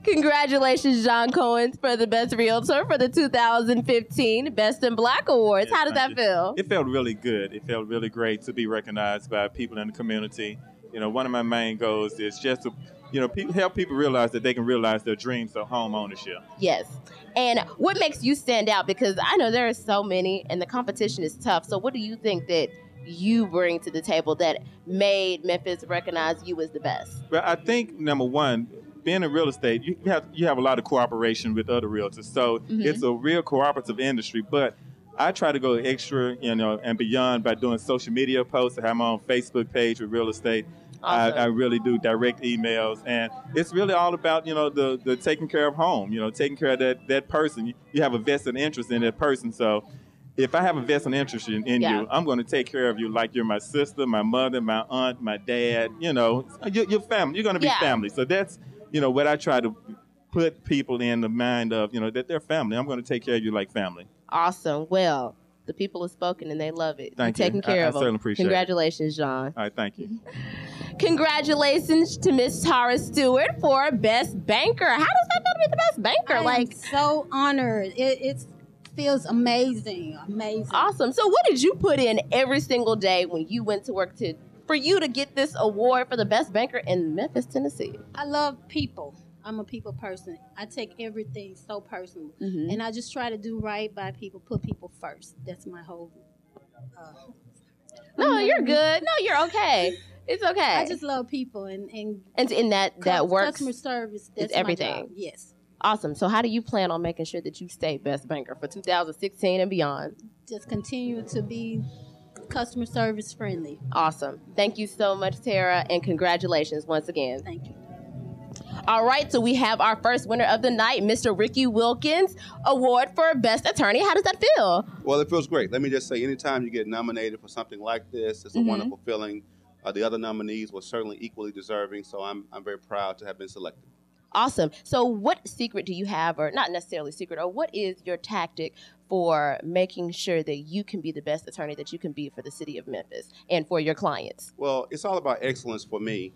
Congratulations, John Cohen, for the Best Realtor for the 2015 Best in Black Awards. Yes, How did that feel? It felt really good. It felt really great to be recognized by people in the community. You know, one of my main goals is just to, help people realize that they can realize their dreams of home ownership. Yes. And what makes you stand out? Because I know there are so many and the competition is tough. So what do you think that you bring to the table that made Memphis recognize you as the best? Well, I think, number one, being in real estate, you have a lot of cooperation with other realtors. So it's a real cooperative industry. But I try to go extra, and beyond by doing social media posts. I have my own Facebook page with real estate. Awesome. I really do direct emails. And it's really all about, the taking care of home, taking care of that person. You have a vested interest in that person. So if I have a vested interest in you, I'm going to take care of you like you're my sister, my mother, my aunt, my dad, your family. You're going to be family. So that's, what I try to put people in the mind of, that they're family. I'm going to take care of you like family. Awesome. Well, the people have spoken and they love it. Thank you. Taking care of them. I certainly appreciate Congratulations, John. All right, thank you. Congratulations to Miss Tara Stewart for Best Banker. How does that feel to be the best banker? I am so honored. It feels amazing. Awesome. So what did you put in every single day when you went to work for you to get this award for the best banker in Memphis, Tennessee? I love people. I'm a people person. I take everything so personal. And I just try to do right by people, put people first. That's my whole... No, you're good. No, you're okay. It's okay. I just love people and in that works. Customer service, that's everything. My job. Yes. Awesome. So how do you plan on making sure that you stay best banker for 2016 and beyond? Just continue to be customer service friendly. Awesome. Thank you so much, Tara, and congratulations once again. Thank you. All right, so we have our first winner of the night, Mr. Ricky Wilkins, award for Best Attorney. How does that feel? Well, it feels great. Let me just say, anytime you get nominated for something like this, it's a wonderful feeling. The other nominees were certainly equally deserving, so I'm very proud to have been selected. Awesome. So what secret do you have, or not necessarily secret, or what is your tactic for making sure that you can be the best attorney that you can be for the city of Memphis and for your clients? Well, it's all about excellence for me.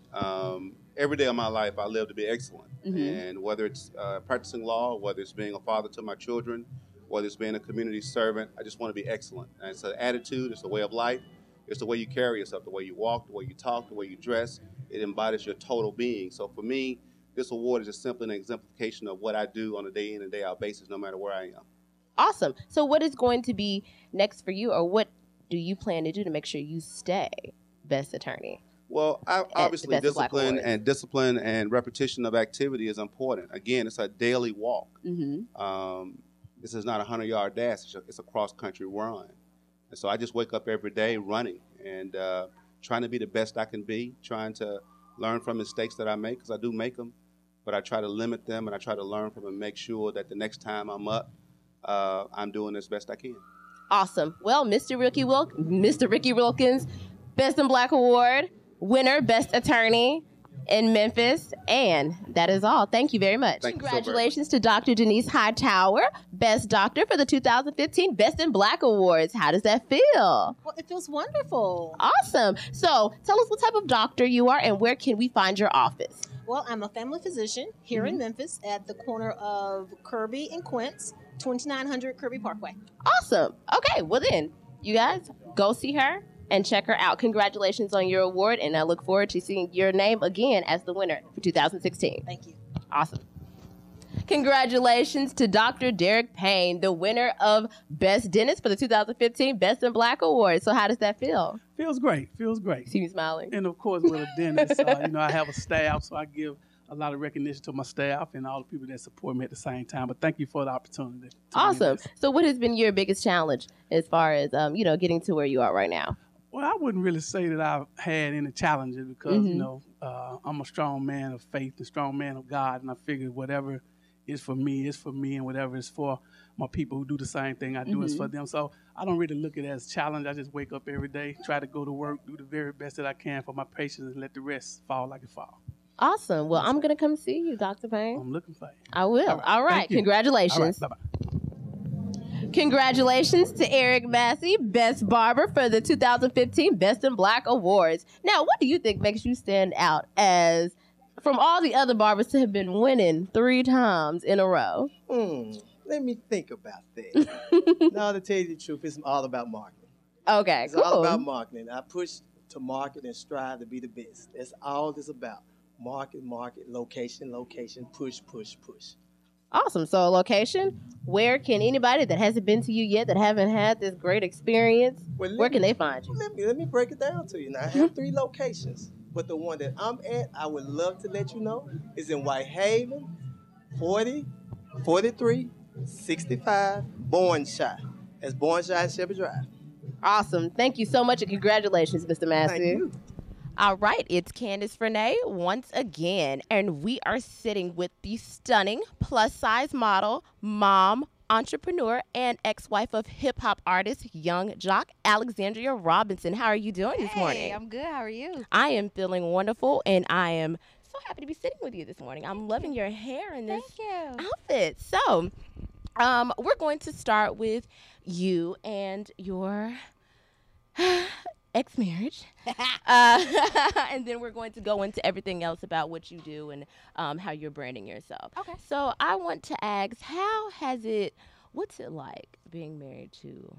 Every day of my life, I live to be excellent. And whether it's practicing law, whether it's being a father to my children, whether it's being a community servant, I just want to be excellent. And it's an attitude, it's a way of life, it's the way you carry yourself, the way you walk, the way you talk, the way you dress. It embodies your total being. So for me, this award is just simply an exemplification of what I do on a day in and day out basis, no matter where I am. Awesome. So what is going to be next for you, or what do you plan to do to make sure you stay best attorney? Well, obviously discipline and repetition of activity is important. Again, it's a daily walk. This is not a 100-yard dash. It's a cross-country run. And so I just wake up every day running and trying to be the best I can be, trying to learn from mistakes that I make, because I do make them, but I try to limit them and I try to learn from them and make sure that the next time I'm up, I'm doing as best I can. Awesome. Well, Mr. Ricky Wilkins, Best in Black Award, winner, Best Attorney in Memphis, and that is all. Thank you very much. Congratulations to Dr. Denise Hightower, Best Doctor for the 2015 Best in Black Awards. How does that feel? Well, it feels wonderful. Awesome. So tell us what type of doctor you are and where can we find your office? Well, I'm a family physician here in Memphis at the corner of Kirby and Quince, 2900 Kirby Parkway. Awesome. Okay, well then, you guys go see her and check her out. Congratulations on your award, and I look forward to seeing your name again as the winner for 2016. Thank you. Awesome. Congratulations to Dr. Derek Payne, the winner of Best Dentist for the 2015 Best in Black Award. So how does that feel? Feels great. See me smiling. And of course, with a dentist, I have a staff, so I give a lot of recognition to my staff and all the people that support me at the same time. But thank you for the opportunity. Awesome. So what has been your biggest challenge as far as, getting to where you are right now? Well, I wouldn't really say that I've had any challenges because, I'm a strong man of faith, a strong man of God, and I figure whatever is for me, and whatever is for my people who do the same thing I do is for them. So I don't really look at it as a challenge. I just wake up every day, try to go to work, do the very best that I can for my patients, and let the rest fall like it falls. Awesome. Well, I'm going to come see you, Dr. Payne. I'm looking for you. I will. All right. Congratulations. All right. Bye-bye. Congratulations to Eric Massey, Best Barber for the 2015 Best in Black Awards. Now, what do you think makes you stand out as from all the other barbers to have been winning 3 times in a row? Let me think about that. Now, to tell you the truth, it's all about marketing. Okay, it's cool. all about marketing. I push to market and strive to be the best. That's all it's about. Market, location, push. Awesome. So, location, where can anybody that hasn't been to you yet, that haven't had this great experience, where can they find you? Let me break it down to you. Now, I have 3 locations, but the one that I'm at, I would love to let you know, is in Whitehaven, 40, 43, 65, Born Shy. That's Born Shy and Shepherd Drive. Awesome. Thank you so much, and congratulations, Mr. Massey. Thank you. All right, it's Candace Renee once again, and we are sitting with the stunning plus-size model, mom, entrepreneur, and ex-wife of hip-hop artist, young jock, Alexandria Robinson. How are you doing this morning? Hey, I'm good. How are you? I am feeling wonderful, and I am so happy to be sitting with you this morning. I'm loving your hair in this outfit. So, we're going to start with you and your ex-marriage, and then we're going to go into everything else about what you do and how you're branding yourself. Okay. So I want to ask, what's it like being married to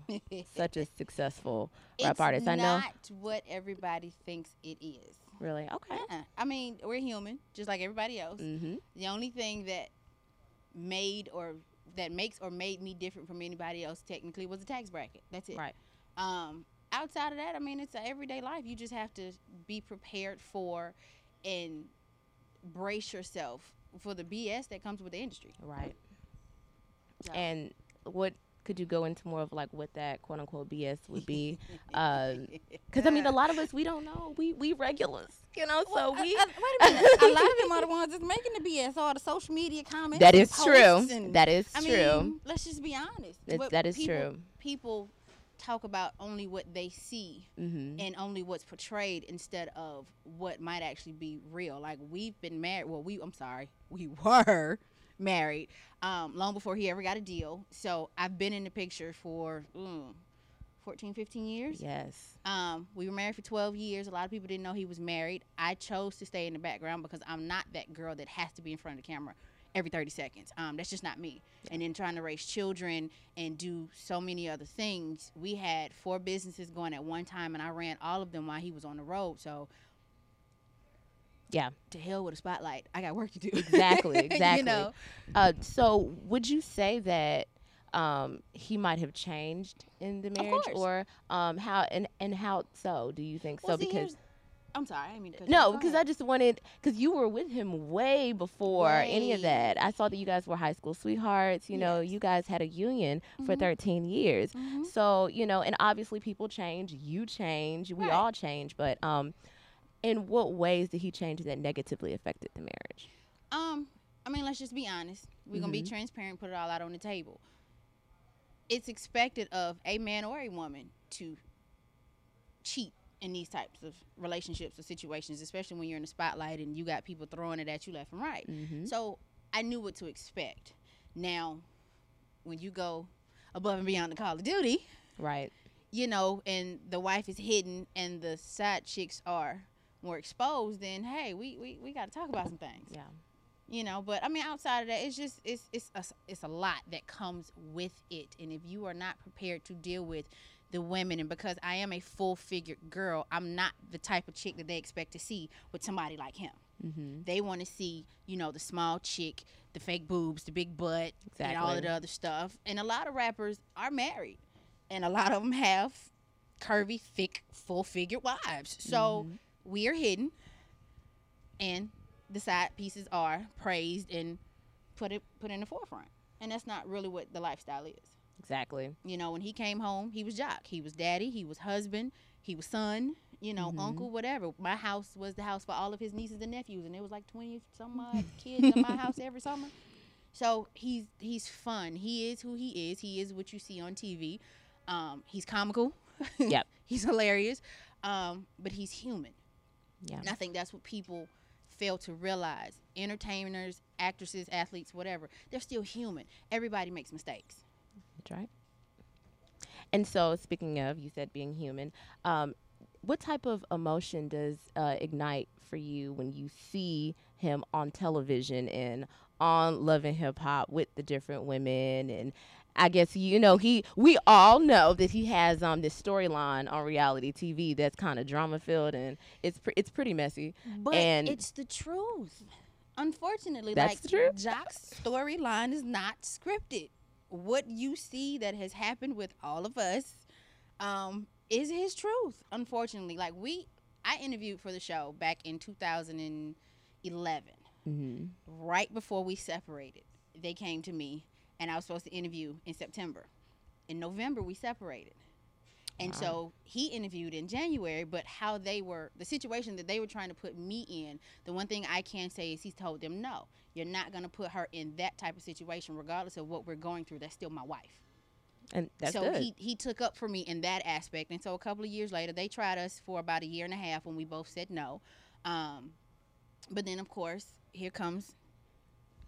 such a successful rap artist? I know it's not what everybody thinks it is. Really? Okay. I mean, we're human, just like everybody else. Mm-hmm. The only thing that makes or made me different from anybody else technically was the tax bracket. That's it. Right. Outside of that, I mean, it's an everyday life. You just have to be prepared for and brace yourself for the BS that comes with the industry. Right. So. And what could you go into more of like what that quote unquote BS would be? Because I mean, a lot of us, we don't know. We regulars, you know. So wait a minute. A lot of them are the ones that's making the BS. All the social media comments. That is true. And, that is I true. Mean, let's just be honest. That is true. People talk about only what they see and only what's portrayed instead of what might actually be real. Like we've been married. Well, we were married long before he ever got a deal. So I've been in the picture for 14, 15 years. Yes. We were married for 12 years. A lot of people didn't know he was married. I chose to stay in the background because I'm not that girl that has to be in front of the camera every 30 seconds. That's just not me. Yeah. And then trying to raise children and do so many other things. We had 4 businesses going at one time, and I ran all of them while he was on the road. So, yeah, to hell with a spotlight. I got work to do. Exactly. You know? So would you say that he might have changed in the marriage, or how and how so? Do you think so? Because I'm sorry, I mean because I just wanted, because you were with him way before any of that. I saw that you guys were high school sweethearts. You know, you guys had a union for 13 years. So and obviously people change. You change. We all change. But in what ways did he change that negatively affected the marriage? I mean, let's just be honest. We're gonna be transparent. Put it all out on the table. It's expected of a man or a woman to cheat in these types of relationships or situations, especially when you're in the spotlight and you got people throwing it at you left and right. So I knew what to expect. Now, when you go above and beyond the call of duty, right, and the wife is hidden and the side chicks are more exposed, then hey, we got to talk about some things. Yeah. But I mean, outside of that, it's just it's a lot that comes with it, and if you are not prepared to deal with the women, and because I am a full-figured girl, I'm not the type of chick that they expect to see with somebody like him. They want to see, the small chick, the fake boobs, the big butt, and all of the other stuff. And a lot of rappers are married, and a lot of them have curvy, thick, full-figured wives. So we are hidden, and the side pieces are praised and put in the forefront. And that's not really what the lifestyle is. Exactly. When he came home, he was jock. He was daddy. He was husband. He was son, uncle, whatever. My house was the house for all of his nieces and nephews, and there was like 20-some odd kids in my house every summer. So he's fun. He is who he is. He is what you see on TV. He's comical. Yep. He's hilarious. But he's human. Yeah. And I think that's what people fail to realize. Entertainers, actresses, athletes, whatever, they're still human. Everybody makes mistakes. That's right. And so, speaking of, you said being human, what type of emotion does ignite for you when you see him on television and on Love and Hip Hop with the different women? And I guess, you know, we all know that he has this storyline on reality TV that's kind of drama filled, and it's pretty messy. But and it's the truth. Unfortunately, That's true. Jock's storyline is not scripted. What you see that has happened with all of us is his truth. Unfortunately, I interviewed for the show back in 2011, right before we separated. They came to me, and I was supposed to interview in September. In November, we separated. And so he interviewed in January, but the situation that they were trying to put me in, the one thing I can say is he's told them, no, you're not going to put her in that type of situation, regardless of what we're going through. That's still my wife. And that's so good. he took up for me in that aspect. And so a couple of years later, they tried us for about a year and a half when we both said no. But then, of course, here comes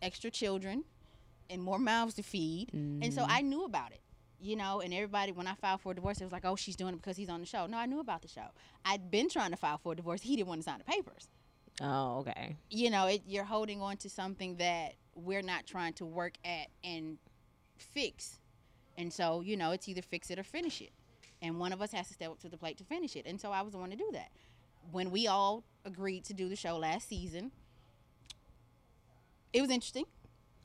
extra children and more mouths to feed. And so I knew about it. You know, and everybody, when I filed for a divorce, it was like, oh, she's doing it because he's on the show. No, I knew about the show. I'd been trying to file for a divorce. He didn't want to sign the papers. Oh, okay. You know, you're holding on to something that we're not trying to work at and fix. And so, you know, it's either fix it or finish it. And one of us has to step up to the plate to finish it. And so I was the one to do that. When we all agreed to do the show last season, it was interesting.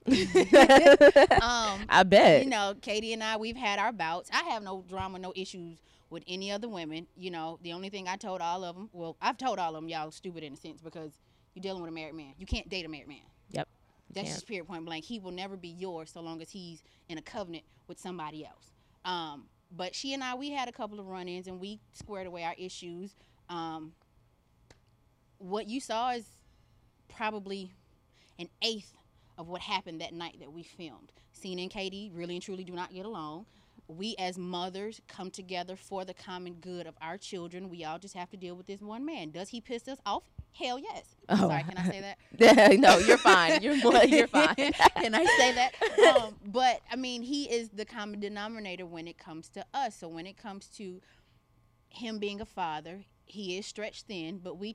I bet. You know, Katie and I, we've had our bouts. I have no drama, no issues with any other women. You know, the only thing I told all of them, well, I've told all of them, y'all stupid in a sense, because you're dealing with a married man. You can't date a married man. Yep. That's just period, point blank. He will never be yours so long as he's in a covenant with somebody else. But she and I, we had a couple of run-ins, and we squared away our issues. What you saw is probably an eighth of what happened that night that we filmed. Cena and Katie really and truly do not get along. We as mothers come together for the common good of our children. We all just have to deal with this one man. Does he piss us off? Hell yes. Oh. Sorry, can I say that? No, you're fine. You're fine. Can I say that? But, I mean, he is the common denominator when it comes to us. So when it comes to him being a father, he is stretched thin, but we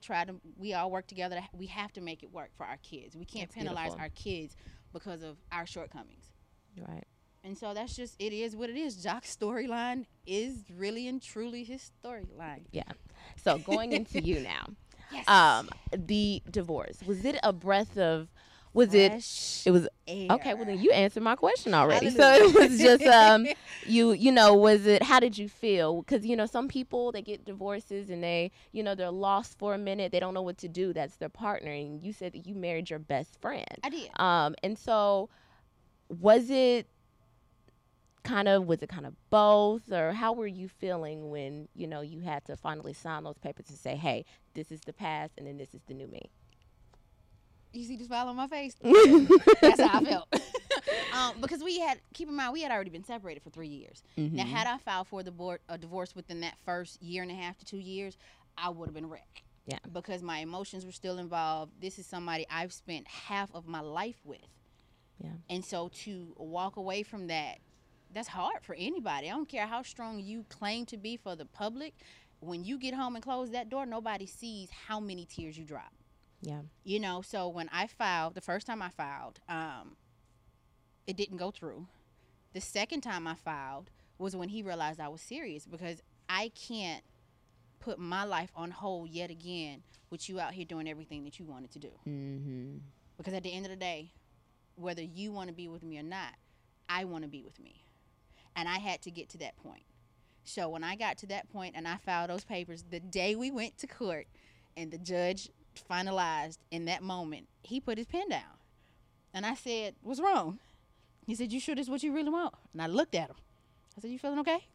all work together. We have to make it work for our kids. We can't penalize our kids because of our shortcomings. Right. And so that's just, it is what it is. Jock's storyline is really and truly his storyline. Yeah. So going into you now. Yes. The divorce, was it a breath of, Fresh it was air. Okay, well then you answered my question already. Hallelujah. So it was just you know, was it, how did you feel? Because you know, some people, they get divorces and they, you know, they're lost for a minute, they don't know what to do. That's their partner. And you said that you married your best friend. I did. And so was it kind of both, or how were you feeling when, you know, you had to finally sign those papers to say, hey, this is the past and then this is the new me? You see the smile on my face? That's how I felt. Because keep in mind, we had already been separated for 3 years. Mm-hmm. Now, had I filed for a divorce within that first year and a half to 2 years, I would have been wrecked. Yeah. Because my emotions were still involved. This is somebody I've spent half of my life with. Yeah. And so to walk away from that, that's hard for anybody. I don't care how strong you claim to be for the public. When you get home and close that door, nobody sees how many tears you drop. Yeah. You know, so when I filed, the first time I filed, it didn't go through. The second time I filed was when he realized I was serious, because I can't put my life on hold yet again with you out here doing everything that you wanted to do. Mm-hmm. Because at the end of the day, whether you want to be with me or not, I want to be with me. And I had to get to that point. So when I got to that point and I filed those papers, the day we went to court and the judge finalized in that moment, he put his pen down. And I said, what's wrong? He said, you sure this is what you really want? And I looked at him. I said, you feeling okay?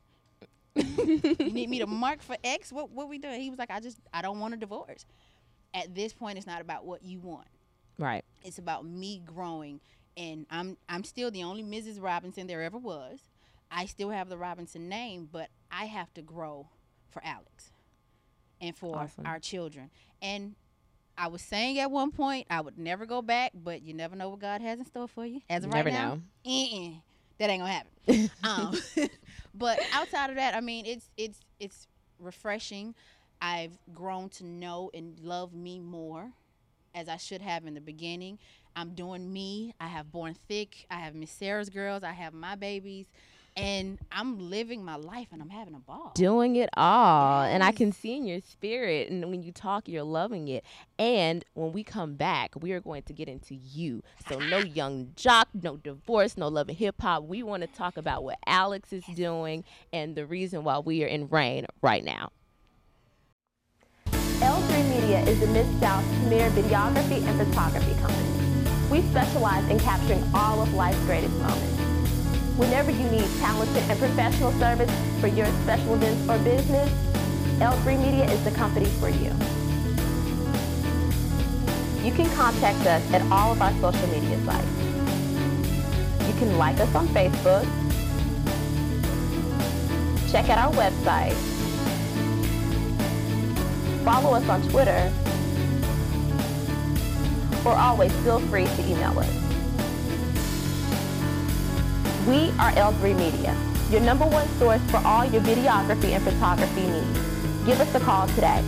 You need me to mark for X? What we doing? He was like, I don't want a divorce. At this point, it's not about what you want. Right. It's about me growing. And I'm still the only Mrs. Robinson there ever was. I still have the Robinson name, but I have to grow for Alex and for our children. And I was saying at one point I would never go back, but you never know what God has in store for you. As of right now, that ain't gonna happen. But outside of that, I mean, it's refreshing. I've grown to know and love me more as I should have in the beginning. I'm doing me. I have Born Thick. I have Miss Sarah's girls. I have my babies. And I'm living my life, and I'm having a ball. Doing it all. Yes. And I can see in your spirit, and when you talk, you're loving it. And when we come back, we are going to get into you. So no young jock, no divorce, no love and hip-hop. We want to talk about what Alex is doing and the reason why we are in Rain right now. L3 Media is the Mid-South's premier videography and photography company. We specialize in capturing all of life's greatest moments. Whenever you need talented and professional service for your special events or business, L3 Media is the company for you. You can contact us at all of our social media sites. You can like us on Facebook, check out our website, follow us on Twitter, or always feel free to email us. We are L3 Media, your #1 source for all your videography and photography needs. Give us a call today.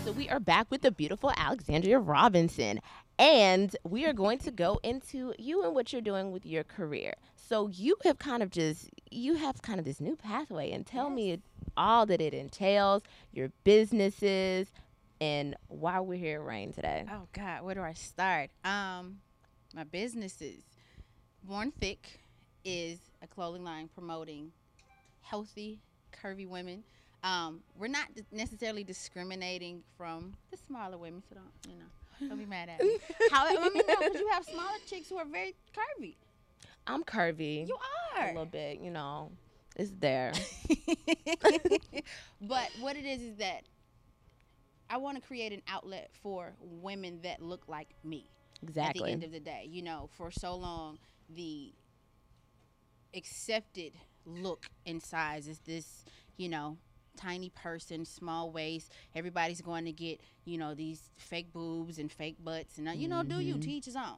So we are back with the beautiful Alexandria Robinson, and we are going to go into you and what you're doing with your career. So you have kind of this new pathway, and tell me all that it entails, your businesses, and why we're here at Rain today. Oh, God, where do I start? My businesses. Born Thick is a clothing line promoting healthy, curvy women. We're not necessarily discriminating from the smaller women, so don't be mad at me. However, because you have smaller chicks who are very curvy. I'm curvy. You are. A little bit, it's there. But what it is that I want to create an outlet for women that look like me. Exactly. At the end of the day, for so long, the accepted look and size is this, tiny person, small waist. Everybody's going to get, these fake boobs and fake butts. And, do you, to each his own.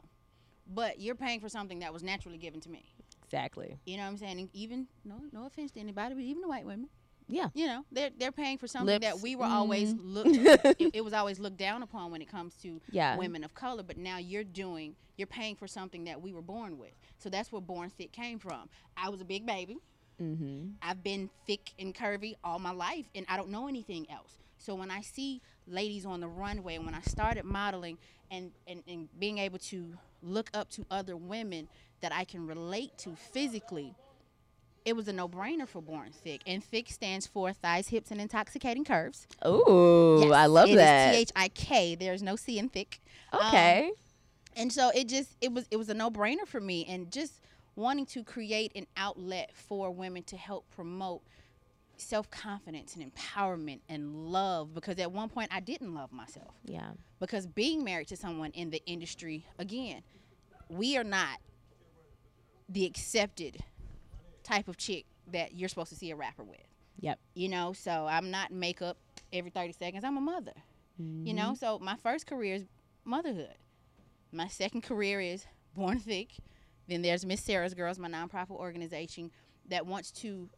But you're paying for something that was naturally given to me. Exactly. You know what I'm saying? And even, no offense to anybody, but even the white women. Yeah. They're paying for something Lips. that we were always looked it was always looked down upon when it comes to women of color, but now you're paying for something that we were born with. So that's where Born Thick came from. I was a big baby. Mm-hmm. I've been thick and curvy all my life, and I don't know anything else. So when I see ladies on the runway, and when I started modeling and being able to look up to other women that I can relate to physically, it was a no-brainer for Born Thick. And Thick stands for thighs, hips, and intoxicating curves. Ooh, yes, I love that. It is THIK. There's no C in thick. Okay. And so it was a no-brainer for me, and just wanting to create an outlet for women to help promote self-confidence and empowerment and love, because at one point I didn't love myself. Yeah. Because being married to someone in the industry, again, we are not the accepted type of chick that you're supposed to see a rapper with. Yep. So I'm not makeup every 30 seconds. I'm a mother. Mm-hmm. So my first career is motherhood. My second career is Born Thick. Then there's Miss Sarah's Girls, my nonprofit organization that wants to,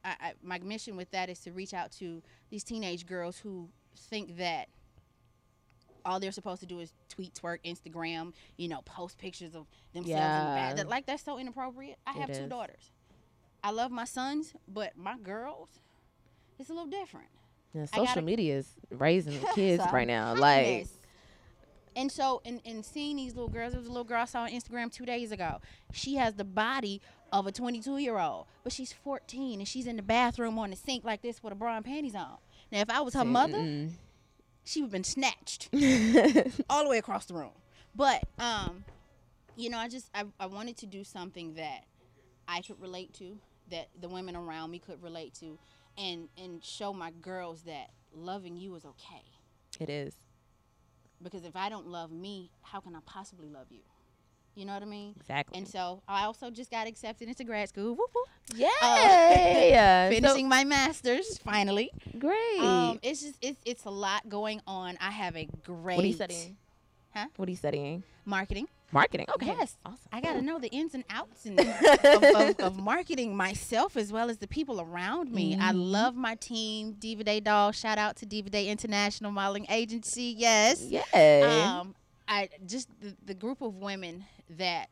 my mission with that is to reach out to these teenage girls who think that all they're supposed to do is tweet, twerk, Instagram, post pictures of themselves. And that's so inappropriate. I have 2 daughters. I love my sons, but my girls, it's a little different. Yeah, social media is raising the kids right now. And so, in seeing these little girls, there was a little girl I saw on Instagram 2 days ago. She has the body of a 22-year-old, but she's 14, and she's in the bathroom on the sink like this with a bra and panties on. Now, if I was her mother, she would have been snatched all the way across the room. But, I wanted to do something that I could relate to, that the women around me could relate to, and show my girls that loving you is okay. It is. Because if I don't love me, how can I possibly love you? You know what I mean? Exactly. And so I also just got accepted into grad school. Whoop, whoop. Yay! Finishing my master's finally. Great. It's a lot going on. I have a great. What are you studying? Huh? What are you studying? Marketing. Marketing. Okay. Yes. Awesome. I got to know the ins and outs of marketing myself as well as the people around me. I love my team. Diva Day Doll. Shout out to Diva Day International Modeling Agency. Yes. Yeah. I just the group of women that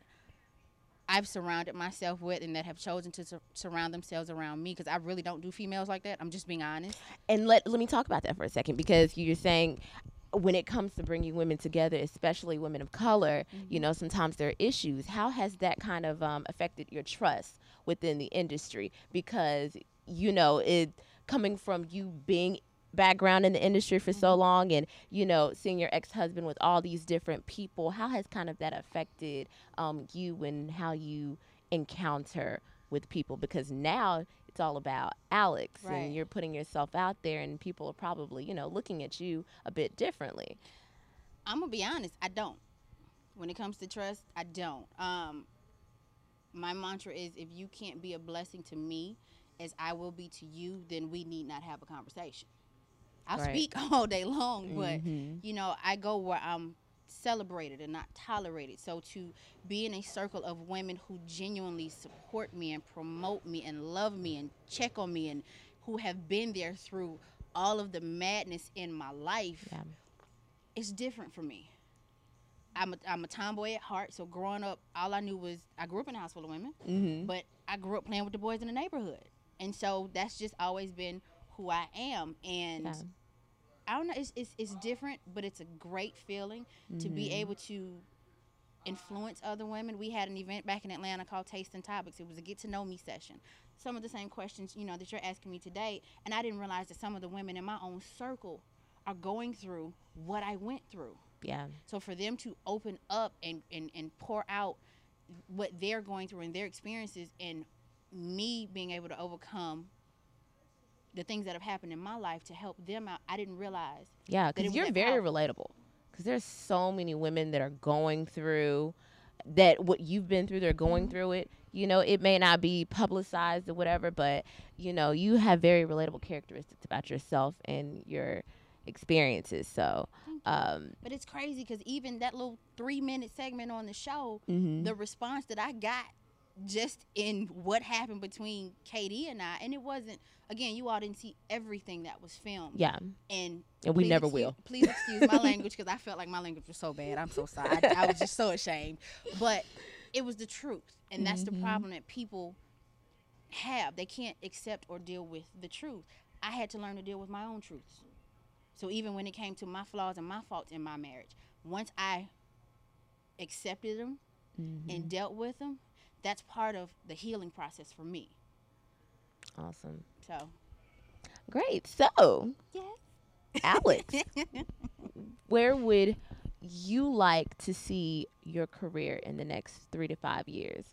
I've surrounded myself with and that have chosen to surround themselves around me, because I really don't do females like that. I'm just being honest. And let me talk about that for a second, because you're saying when it comes to bringing women together, especially women of color, you know, sometimes there are issues. How has that kind of affected your trust within the industry? Because, you know, it coming from you being background in the industry for so long, and, you know, seeing your ex-husband with all these different people, how has kind of that affected you and how you encounter with people? Because now it's all about Alex, and you're putting yourself out there, and people are probably, you know, looking at you a bit differently. I'm gonna be honest, I don't. When it comes to trust, I don't. My mantra is, if you can't be a blessing to me as I will be to you, then we need not have a conversation. I'll speak all day long, but you know, I go where I'm celebrated and not tolerated. So to be in a circle of women who genuinely support me and promote me and love me and check on me, and who have been there through all of the madness in my life, it's different for me. I'm a tomboy at heart, so growing up, all I knew was, I grew up in a house full of women, but I grew up playing with the boys in the neighborhood. And so that's just always been who I am. And I don't know, it's different, but it's a great feeling to be able to influence other women. We had an event back in Atlanta called Tasting Topics. It was a get to know me session. Some of the same questions, you know, that you're asking me today, and I didn't realize that some of the women in my own circle are going through what I went through. Yeah. So for them to open up and pour out what they're going through and their experiences, and me being able to overcome the things that have happened in my life to help them out, I didn't realize. Yeah, because you're very relatable. Because there's so many women that are going through that, what you've been through, they're going through it. You know, it may not be publicized or whatever, but, you know, you have very relatable characteristics about yourself and your experiences. So, but it's crazy, because even that little 3-minute segment on the show, the response that I got just in what happened between Katie and I, and it wasn't, again, you all didn't see everything that was filmed. Yeah. And we never will. Please excuse my language, because I felt like my language was so bad. I'm so sorry. I was just so ashamed. But it was the truth. And that's the problem that people have. They can't accept or deal with the truth. I had to learn to deal with my own truths. So even when it came to my flaws and my faults in my marriage, once I accepted them and dealt with them, that's part of the healing process for me. Awesome. So. Great. So, Yes. Alex, where would you like to see your career in the next 3 to 5 years?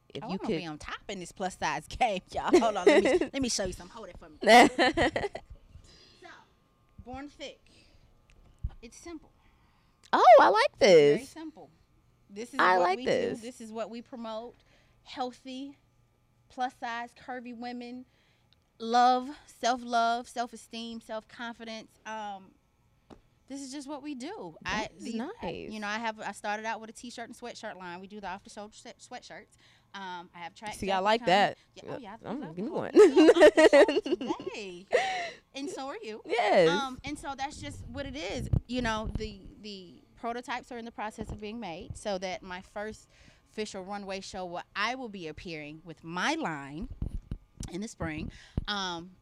If you could be on top in this plus size game, y'all. Hold on, let me show you something. Hold it for me. So, Born Thick. It's simple. Oh, I like this. Very simple. This is I what like we this. do. This is what we promote. Healthy, plus size, curvy women. Love, self-esteem, self-confidence. This is just what we do. That's nice. You know, I started out with a t-shirt and sweatshirt line. We do the off-the-shoulder sweatshirts. I have track. See, I like that. Yeah, oh yeah, give me one. Today. And so are you. Yes. And so that's just what it is. You know, the prototypes are in the process of being made, so that my first official runway show, where I will be appearing with my line in the spring,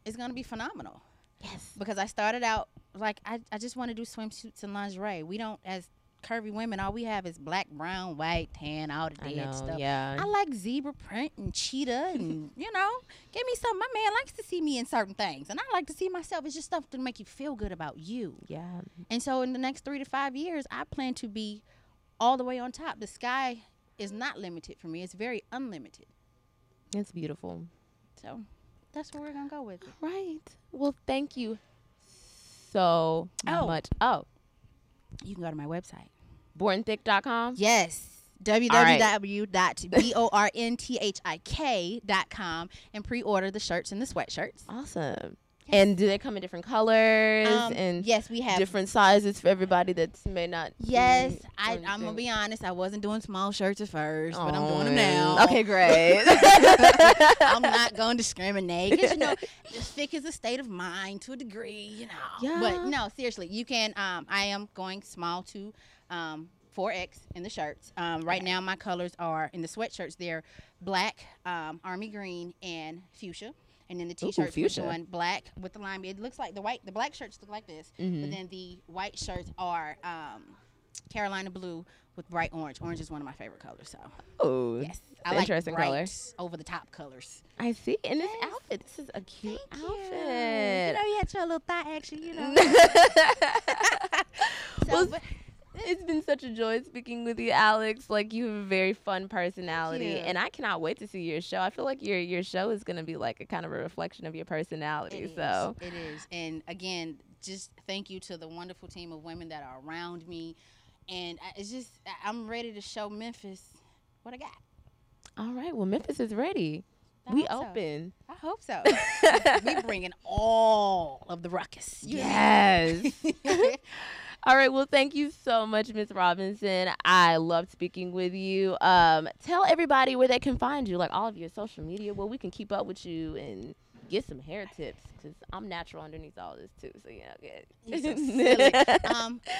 is going to be phenomenal. Yes. Because I started out like, I just want to do swimsuits and lingerie. We don't, as curvy women, all we have is black, brown, white, tan, all the dead stuff. Yeah. I like zebra print and cheetah and, you know, give me something. My man likes to see me in certain things, and I like to see myself. It's just stuff to make you feel good about you. Yeah. And so in the next 3 to 5 years, I plan to be all the way on top. The sky is not limited for me. It's very unlimited. It's beautiful. So that's where we're going to go with it. Right. Well, thank you so much. Oh. You can go to my website. BornThick.com? Yes. www.bornthik.com and pre-order the shirts and the sweatshirts. Awesome. And do they come in different colors? And yes, we have different sizes for everybody that may not. Yes, I'm gonna be honest. I wasn't doing small shirts at first, but I'm doing them now. Okay, great. I'm not gonna discriminate because thick is a state of mind to a degree, Yeah. But no, seriously, you can. I am going small to 4X in the shirts. Right now, my colors are in the sweatshirts. They're black, army green, and fuchsia. And then the t-shirts we're doing black with the lime. It looks like the black shirts look like this, but then the white shirts are Carolina blue with bright orange. Orange is one of my favorite colors. So yes, I like interesting bright color. over the top colors. I see. And this outfit, this is a cute outfit. You had your little thigh action. It's been such a joy speaking with you, Alex. Like, you have a very fun personality, and I cannot wait to see your show. I feel like your show is going to be like a kind of a reflection of your personality. It is. And again, just thank you to the wonderful team of women that are around me. And I'm ready to show Memphis what I got. All right. Well, Memphis is ready. We open. I hope so. We bringing all of the ruckus. Yes. All right. Well, thank you so much, Ms. Robinson. I loved speaking with you. Tell everybody where they can find you, like all of your social media, where we can keep up with you and get some hair tips, because I'm natural underneath all this too. So good. You're so silly.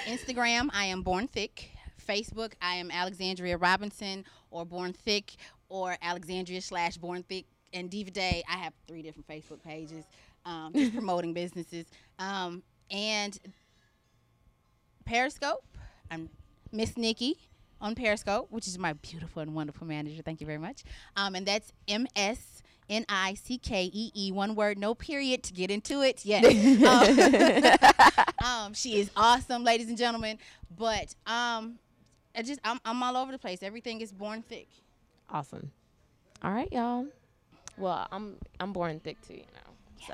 Instagram, I am Born Thick. Facebook, I am Alexandria Robinson or Born Thick or Alexandria/Born Thick. And Diva Day, I have 3 different Facebook pages, just promoting businesses. And Periscope, I'm Miss Nikki on Periscope, which is my beautiful and wonderful manager. Thank you very much. And that's MSNICKEE, one word, no period, to get into it. Yes. She is awesome, ladies and gentlemen. But I'm all over the place. Everything is Born Thick. Awesome. All right, y'all. Well, I'm born thick too, Yes, so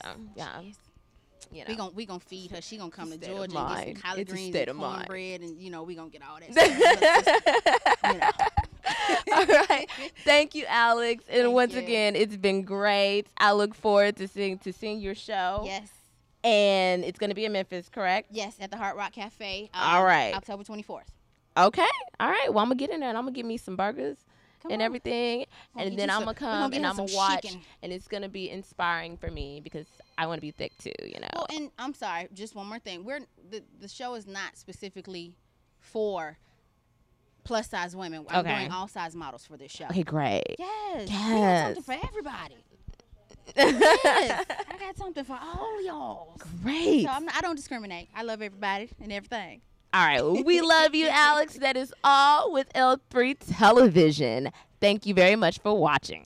yeah. We gonna feed her. She gonna come to Georgia and get some collard greens and cornbread, and we gonna get all that stuff. All right. Thank you, Alex. And once again, it's been great. I look forward to seeing your show. Yes. And it's gonna be in Memphis, correct? Yes, at the Hard Rock Cafe. All right. October 24th. Okay. All right. Well, I'm gonna get in there and I'm gonna get me some burgers and everything, and then I'm gonna come and I'm gonna watch, and it's gonna be inspiring for me because I want to be thick too, Well, and I'm sorry, just one more thing. The show is not specifically for plus size women. I'm doing all size models for this show. Okay, great. Yes. We got something for everybody. Yes, I got something for all y'all. Great. So I don't discriminate. I love everybody and everything. All right. Well, we love you, Alex. That is all with L3 Television. Thank you very much for watching.